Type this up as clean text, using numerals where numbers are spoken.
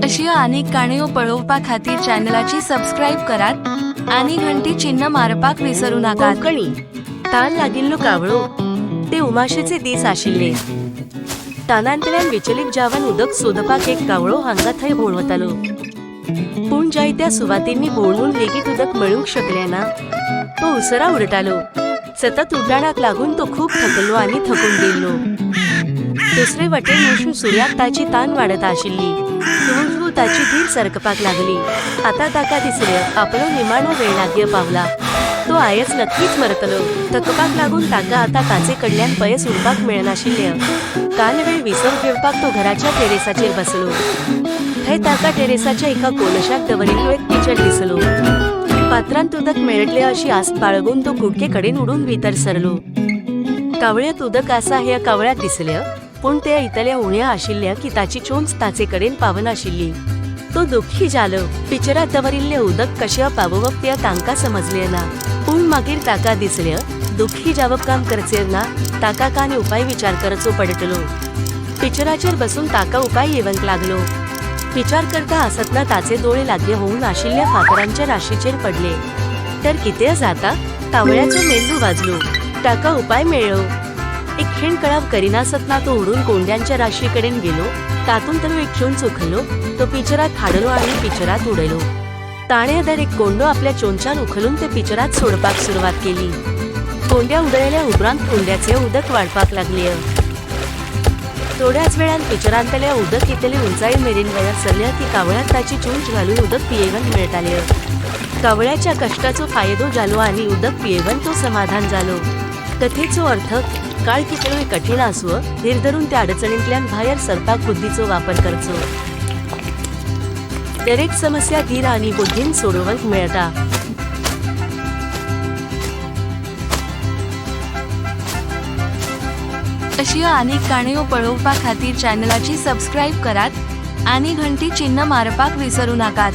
अशी अनेक काणयो पळोवपा खातीर चॅनलाची सबस्क्राईब करात आणि घंटी चिन्ह मारपाक विसरू नाकात। कोंकणी तान लागिल्लो कावळो ते उमाशेचे दीस आशिल्ले। तानांतल्यान विचलीत जावन उदक सोदपाक एक कावळो हांगा थंय भोंवतालो, पूण जायत्या सुवातींनी भोंवून लेगीत उदक मेळूंक शकले ना। तो उसरा उडटालो। सतत उड्डाणाक लागून तो खूप थकलो आणि थकून गेल्लो। दुसरे वटेन मुशू सूर्याक ताची तान वाडत आशिल्ली। हळूहळू ताची धीर सरकपाक लागली। आता ताका दिसलें आपलो निमाणो वेळ लागीं पावला। तो आयज नक्कीच मरतलो। थकपाक लागून ताका आता ताचे कडल्यान पयस उडपाक मेळनाशिल्लें। काल वेळ विसर घेवपाक तो घराच्या टेरेसाचेर बसलो। थंय ताका टेरेसाच्या एका कोनशाक दवरिल्लो एक पिचर दिसलो। पात्रांत उदक मेळटले अशी आस्त बाळगून तो कुडके कडेन उडून भितर सरलो। कावळ्यात उदक आसा हें कावळ्याक दिसलें, पूण ते इतल्या उण्या आशिल्ल्या की ताची चोंच ताचे कडेन पावनाशिल्ली। तो दुख्खी जालो। पिचरात दवरिल्लें उदक कशें पावोवप तें तांकां समजलें ना। पूण मागीर ताका दिसलें दुख्खी जावप काम करचें ना, ताका कांय उपाय विचार करचो पडटलो। पिचराचेर बसून ताका उपाय येवंक लागलो। विचार करता आसतना ताचे दोळे लागीं होऊन आशिल्ल्या फातरांच्या राशीचेर पडले। तर कितें जाता? कावळ्याचो मेंदू वाजलो। ताका उपाय मेळ्ळो। एक क्षण कळाव करिनासतना तो उडून कोंड्यांच्या राशी कडेन गेलो। तातूंत तो एक चोंच उखल्लो। तो पिचरात हाडलो आणि पिचरात उडयलो। ताणें दर एक कोंडो आपल्या चोंचान उखलून ते पिचरात सोडपाक सुरवात केली। कोंड्या उडयल्या उपरांत कोंड्याचे उदक वाडपाक लागलें। थोड्याच वेळान पिचरांतल्या उदक इतले उंचाये मेरेन वयर सरलें की कावळ्याक ताची चोंच घालून उदक पियेवंक मेळटालें। कावळ्याच्या कश्टाचो फायदो जालो आणि उदक पियेवन तो समाधान जालो। कथेचो अर्थ काळ कितलोय कठीण आसूं, धीर धरून त्या अडचणींतल्यान भायर सरपाक बुद्धीचो वापर करचो। दरेक समस्या धीर आणि बुद्धीन सोडोवंक मेळटा। अशी अनेक काणयो पळोवपा खातीर चॅनलाची सबस्क्राईब करात आणि घंटी चिन्ह मारपाक विसरू नाकात।